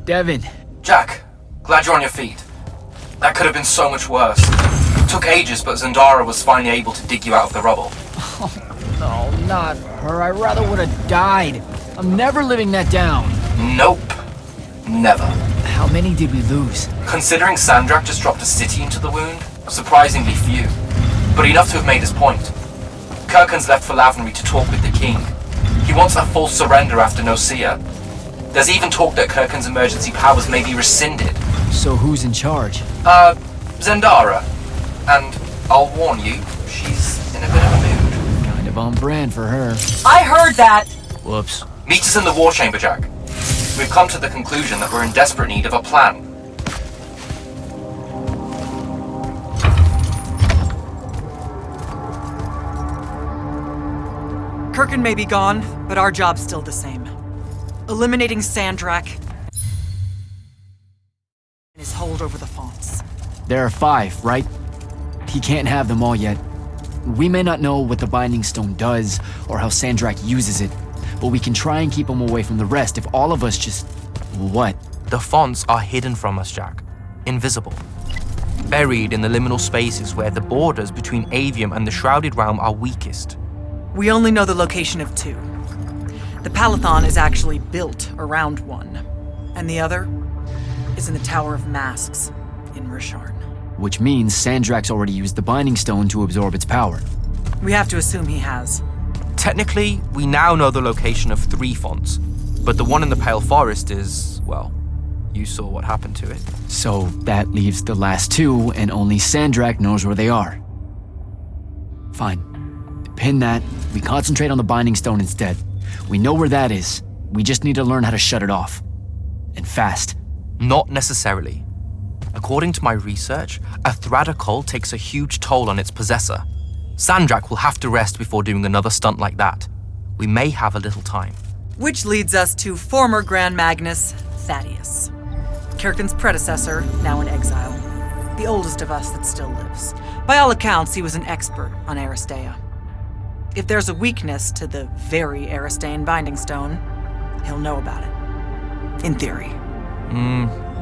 Devin. Jack, glad you're on your feet. That could have been so much worse. Took ages, but Zendara was finally able to dig you out of the rubble. Oh, no, not her. I rather would have died. I'm never living that down. Nope. Never. How many did we lose? Considering Sandrak just dropped a city into the wound, surprisingly few. But enough to have made his point. Kirkhan's left for Lavnery to talk with the king. He wants a full surrender after Nocia. There's even talk that Kirkhan's emergency powers may be rescinded. So who's in charge? Zendara. And I'll warn you, she's in a bit of a mood. Kind of on brand for her. I heard that! Whoops. Meet us in the war chamber, Jack. We've come to the conclusion that we're in desperate need of a plan. Kirkhan may be gone, but our job's still the same. Eliminating Sandrak and his hold over the fonts. There are 5, right? He can't have them all yet. We may not know what the Binding Stone does, or how Sandrak uses it, but we can try and keep him away from the rest if all of us just... What? The fonts are hidden from us, Jack. Invisible. Buried in the liminal spaces where the borders between Aveum and the Shrouded Realm are weakest. We only know the location of 2. The Palathon is actually built around one, and the other is in the Tower of Masks in Risharn. Which means Sandrak's already used the Binding Stone to absorb its power. We have to assume he has. Technically, we now know the location of 3 fonts, but the one in the Pale Forest is, well, you saw what happened to it. So that leaves the last 2, and only Sandrak knows where they are. Fine. Pin that. We concentrate on the Binding Stone instead. We know where that is. We just need to learn how to shut it off. And fast. Not necessarily. According to my research, a Thradda cult takes a huge toll on its possessor. Sandrak will have to rest before doing another stunt like that. We may have a little time. Which leads us to former Grand Magnus, Thaddeus. Kirkhan's predecessor, now in exile. The oldest of us that still lives. By all accounts, he was an expert on Aristea. If there's a weakness to the very Aristean Binding Stone, he'll know about it. In theory.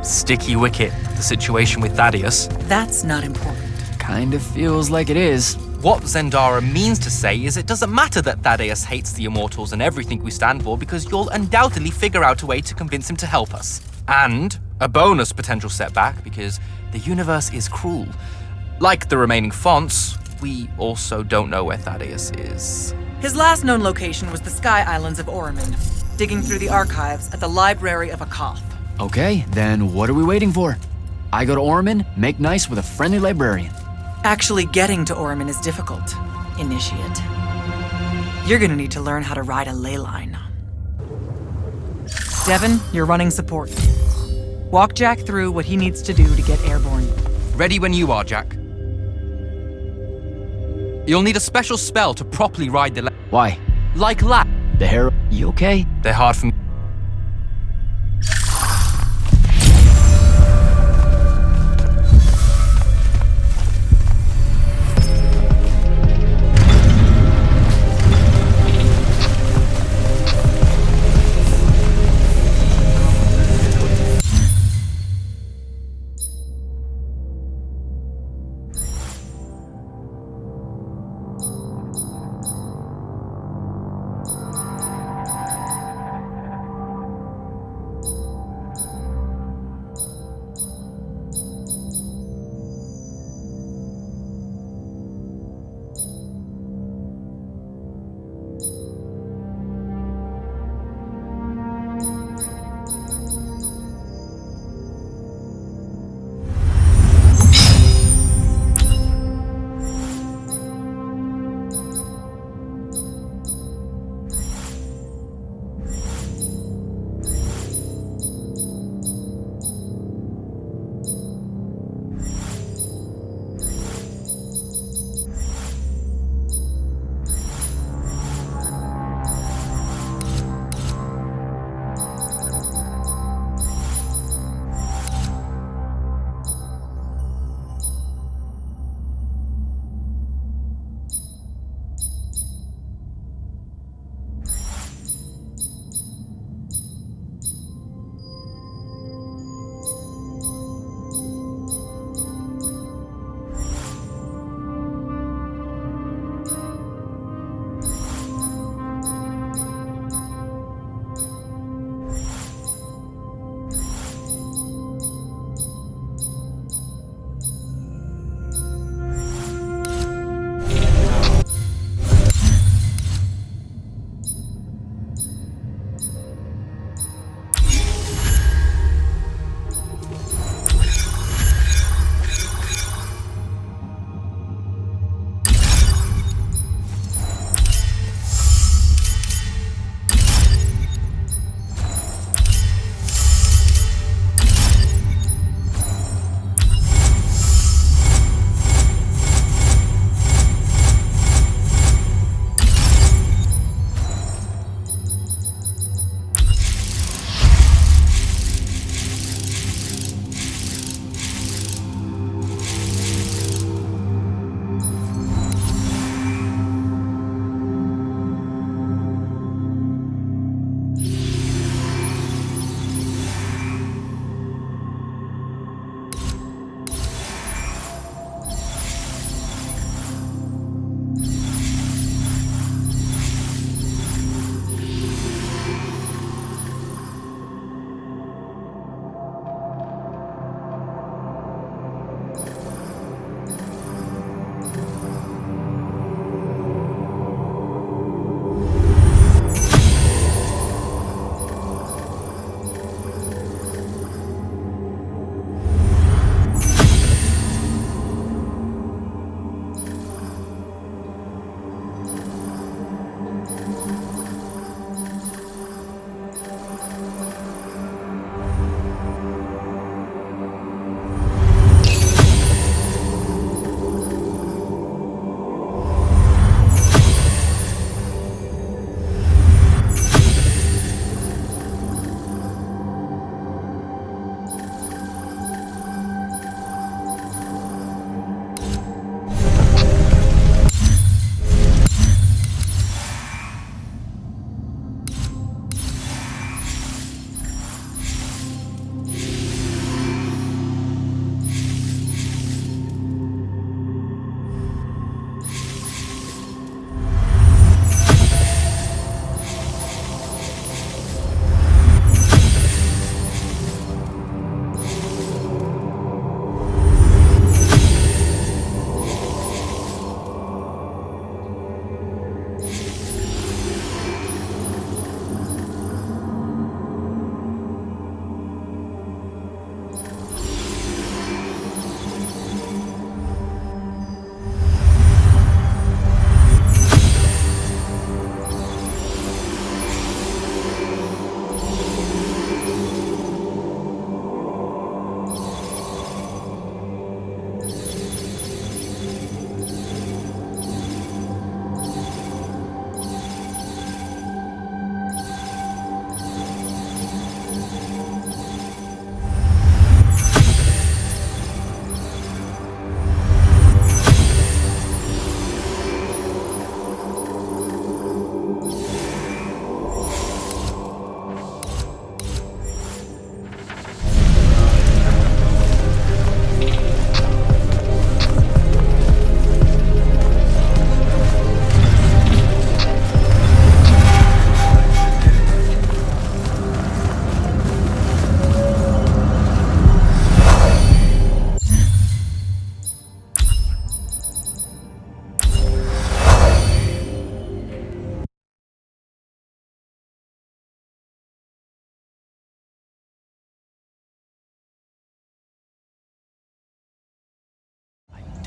Sticky wicket, the situation with Thaddeus. That's not important. Kind of feels like it is. What Zendara means to say is it doesn't matter that Thaddeus hates the Immortals and everything we stand for because you'll undoubtedly figure out a way to convince him to help us. And a bonus potential setback because the universe is cruel. Like the remaining fonts, we also don't know where Thaddeus is. His last known location was the Sky Islands of Oramin, digging through the archives at the Library of Akoth. Okay, then what are we waiting for? I go to Oramin, make nice with a friendly librarian. Actually getting to Oramin is difficult, Initiate. You're gonna need to learn how to ride a ley line. Devin, you're running support. Walk Jack through what he needs to do to get airborne. Ready when you are, Jack. You'll need a special spell to properly ride the Why? like that. The hero. You okay? They're hard for me.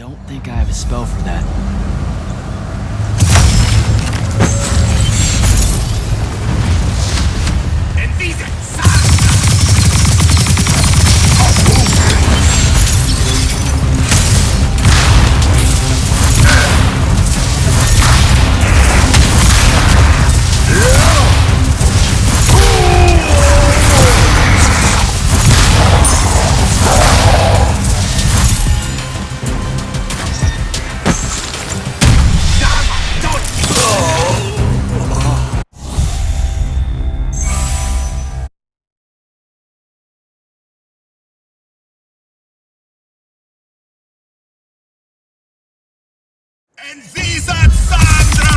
don't think I have a spell for that. And these are Sandra!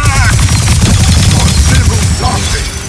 Civil topic!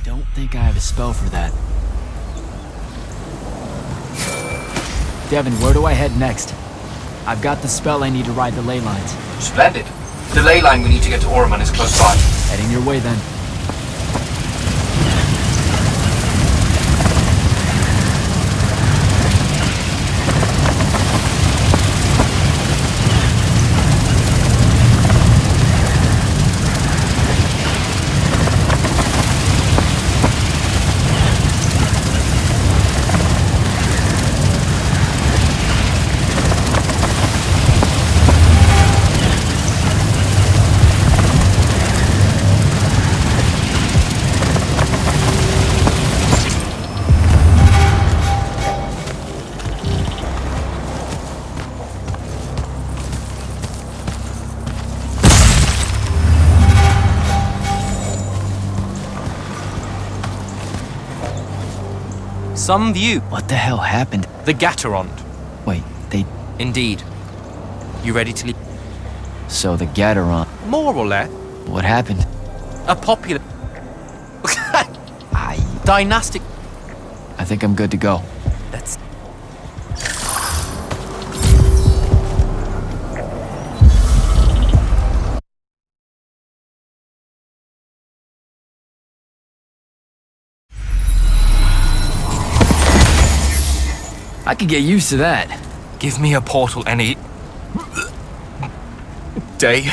don't think I have a spell for that. Devin, where do I head next? I've got the spell I need to ride the ley lines. Splendid. The ley line we need to get to Oromon is close by. Heading your way then. Some view. What the hell happened? The Gatorond. Wait, they... Indeed. You ready to leave? So the Gatoron. More or less. What happened? A popular... I dynastic... think I'm good to go. Let's... I could get used to that. Give me a portal any... day.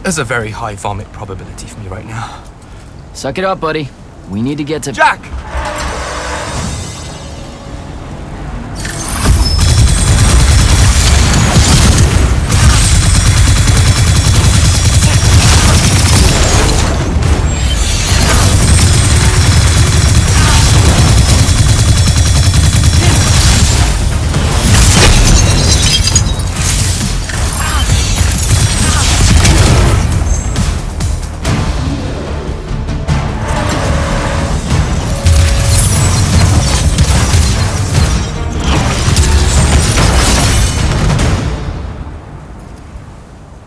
There's a very high vomit probability for me right now. Suck it up, buddy. We need to get to... Jack!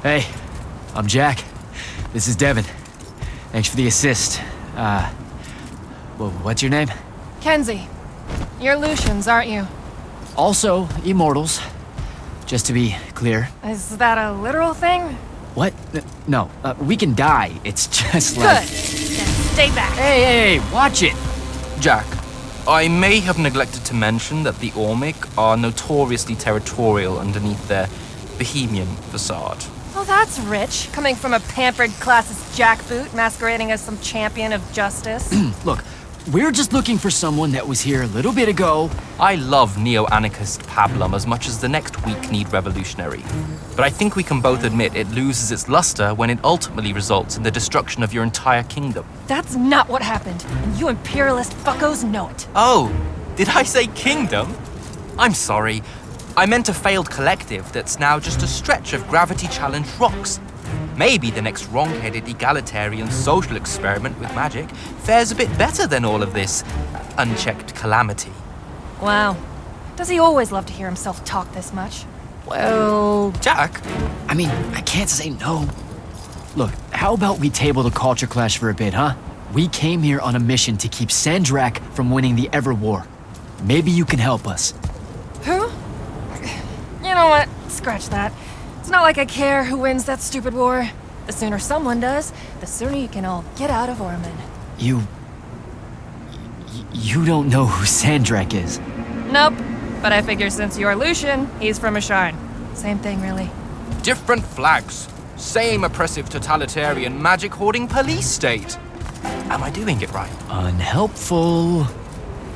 Hey, I'm Jack. This is Devin. Thanks for the assist. Well, what's your name? Kenzie. You're Lucians, aren't you? Also, Immortals. Just to be clear. Is that a literal thing? What? No, we can die. It's just Good. like... Then stay back. Hey, watch it! Jack, I may have neglected to mention that the Ormic are notoriously territorial underneath their Bohemian facade. Oh, that's rich. Coming from a pampered classist jackboot masquerading as some champion of justice. Look, we're just looking for someone that was here a little bit ago. I love neo-anarchist pablum as much as the next weak-kneed revolutionary. But I think we can both admit it loses its luster when it ultimately results in the destruction of your entire kingdom. That's not what happened, and you imperialist fuckos know it. Oh, did I say kingdom? I'm sorry. I meant a failed collective that's now just a stretch of gravity-challenged rocks. Maybe the next wrong-headed egalitarian social experiment with magic fares a bit better than all of this unchecked calamity. Wow. Does he always love to hear himself talk this much? Well, Jack, I mean, I can't say no. Look, how about we table the culture clash for a bit, huh? We came here on a mission to keep Sandrak from winning the Ever War. Maybe you can help us. Who? You know what? Scratch that. It's not like I care who wins that stupid war. The sooner someone does, the sooner you can all get out of Oromon. You don't know who Sandrak is. Nope. But I figure since you're Lucian, he's from Asharn. Same thing, really. different flags, same oppressive totalitarian magic-hoarding police state. Am I doing it right? Unhelpful.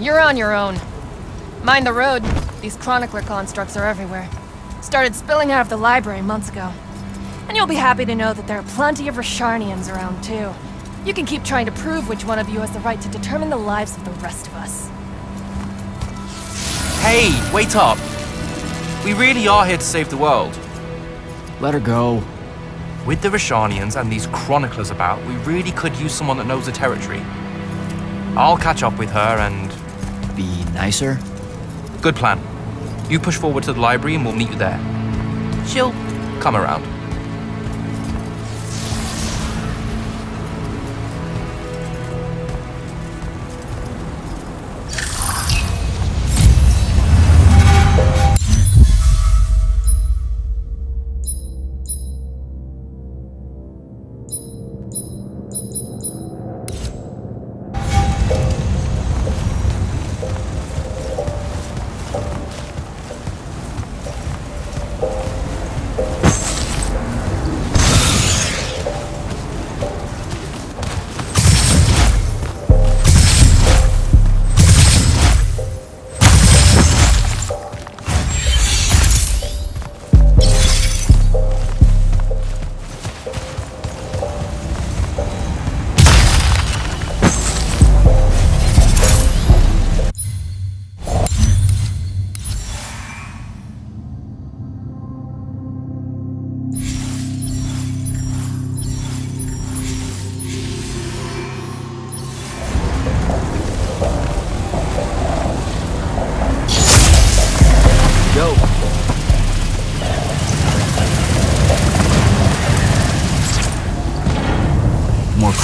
You're on your own. Mind the road. These chronicler constructs are everywhere. Started spilling out of the library months ago. And you'll be happy to know that there are plenty of Rasharnians around, too. You can keep trying to prove which one of you has the right to determine the lives of the rest of us. Hey, wait up. We really are here to save the world. Let her go. With the Rasharnians and these chroniclers about, we really could use someone that knows the territory. I'll catch up with her and... Be nicer? Good plan. You push forward to the library and we'll meet you there. She'll come around.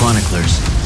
chroniclers.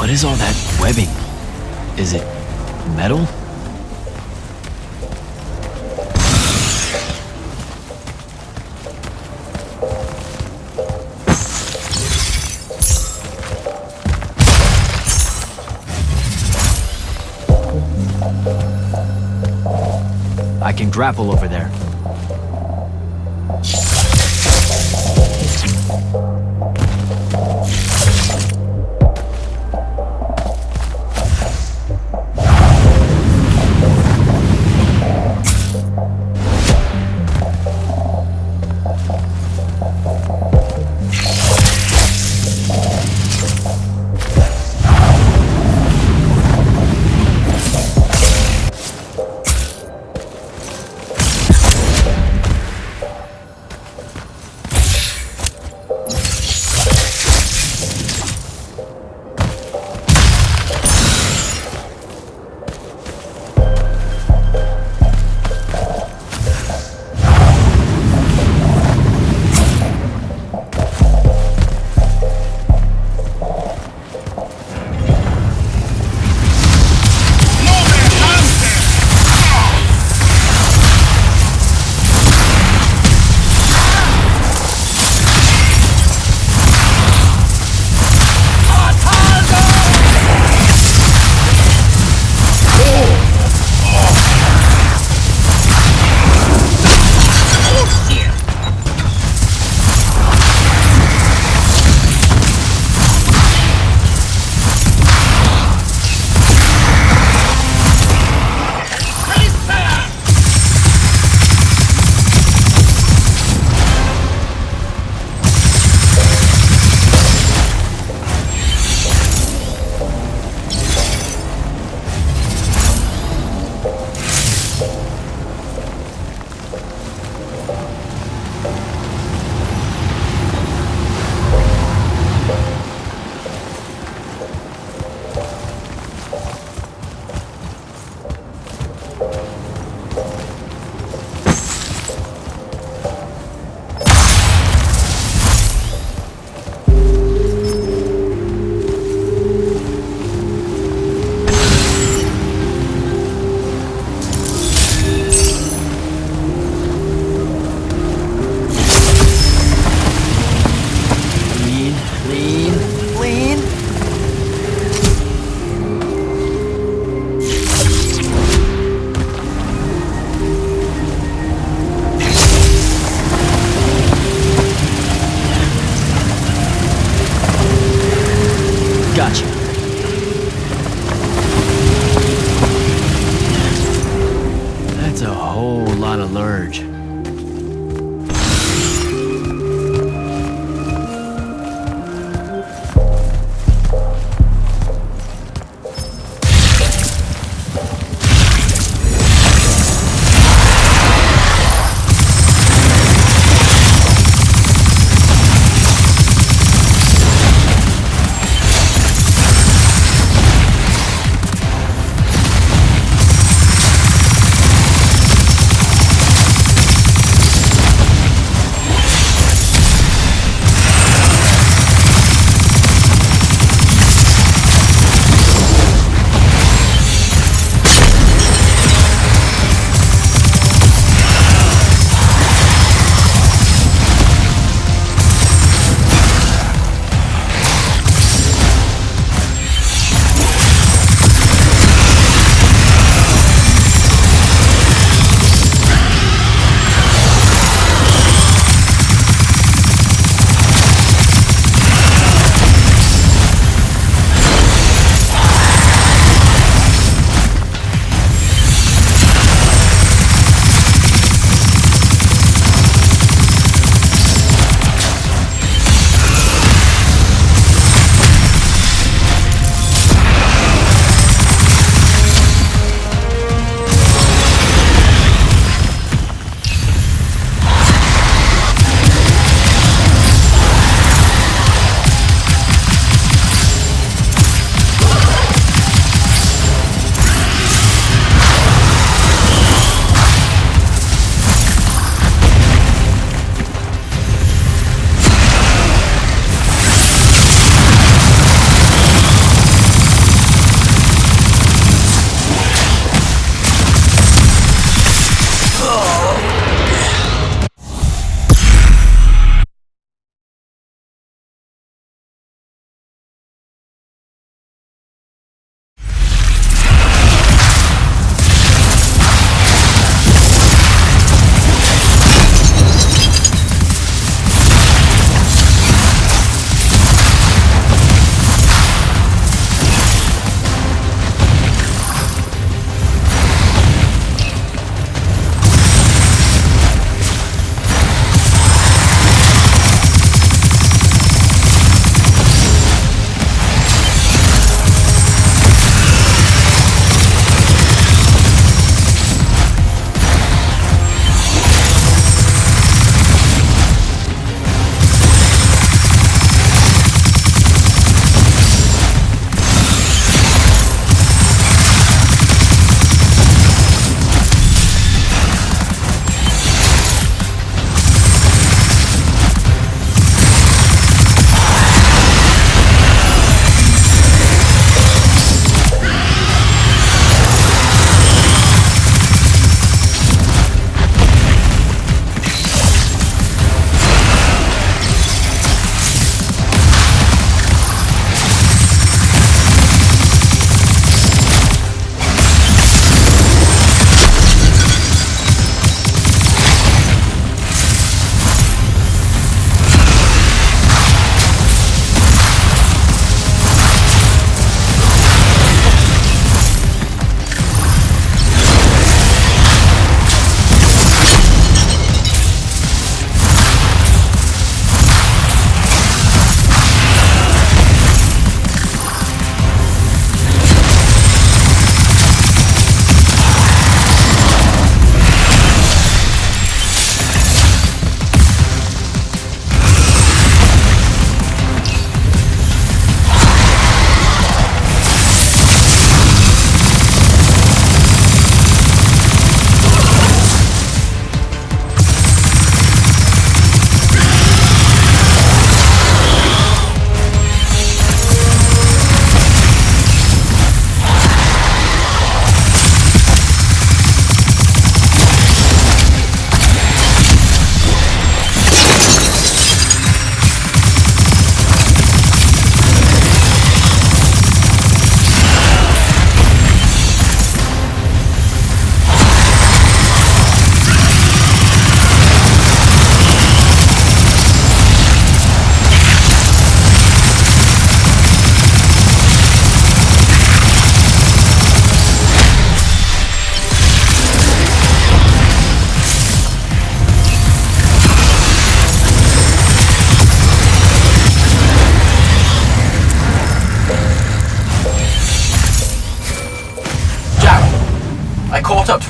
What is all that webbing? Is it metal? I can grapple over there.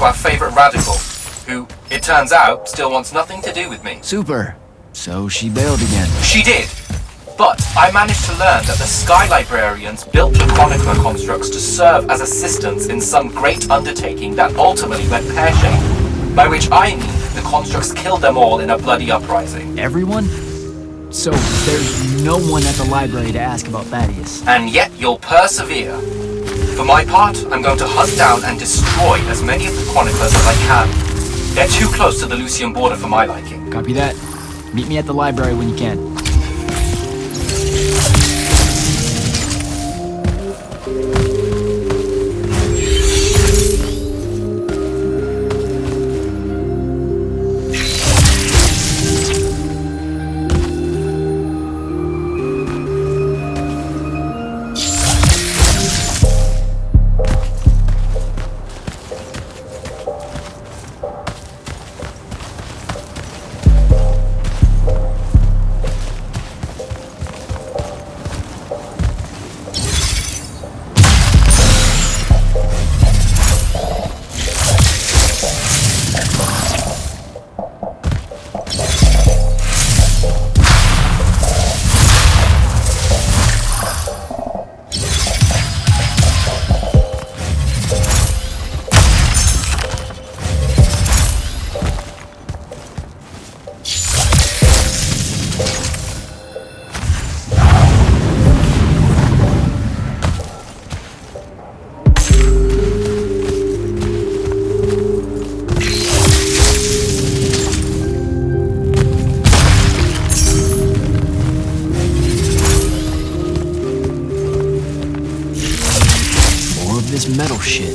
to our favorite radical, who, it turns out, still wants nothing to do with me. Super. So she bailed again. She did. But I managed to learn that the Sky Librarians built the Chronicler constructs to serve as assistants in some great undertaking that ultimately went pear-shaped. By which I mean the constructs killed them all in a bloody uprising. Everyone? So there's no one at the library to ask about Thaddeus. And yet you'll persevere. For my part, I'm going to hunt down and destroy as many of the Chroniclers as I can. They're too close to the Lucian border for my liking. Copy that. Meet me at the library when you can. This metal shit.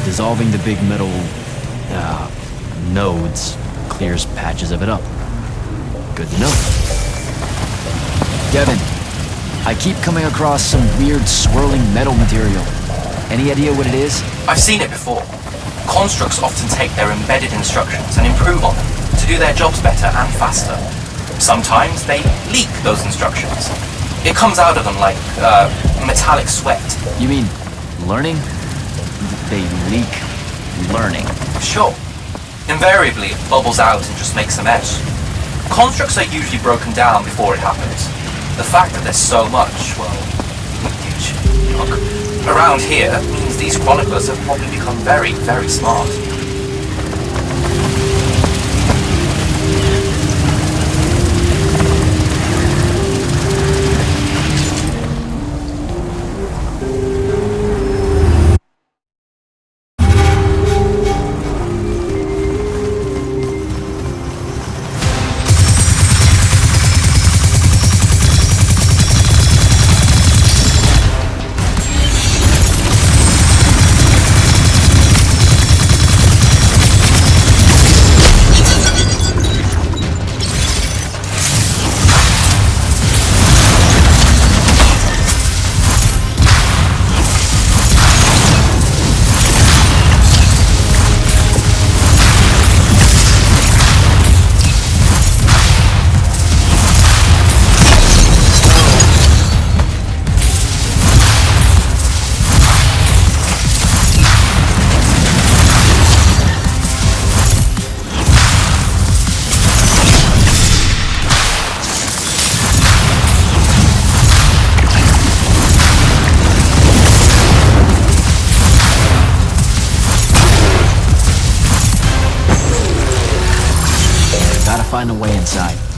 Dissolving the big metal nodes clears patches of it up. Good to know. Devin, I keep coming across some weird swirling metal material. Any idea what it is? I've seen it before. Constructs often take their embedded instructions and improve on them to do their jobs better and faster. Sometimes they leak those instructions. It comes out of them like metallic sweat. You mean learning? They leak learning. Sure. Invariably, it bubbles out and just makes a mess. Constructs are usually broken down before it happens. The fact that there's so much, well, look, around here means these chroniclers have probably become very, very smart. find a way inside.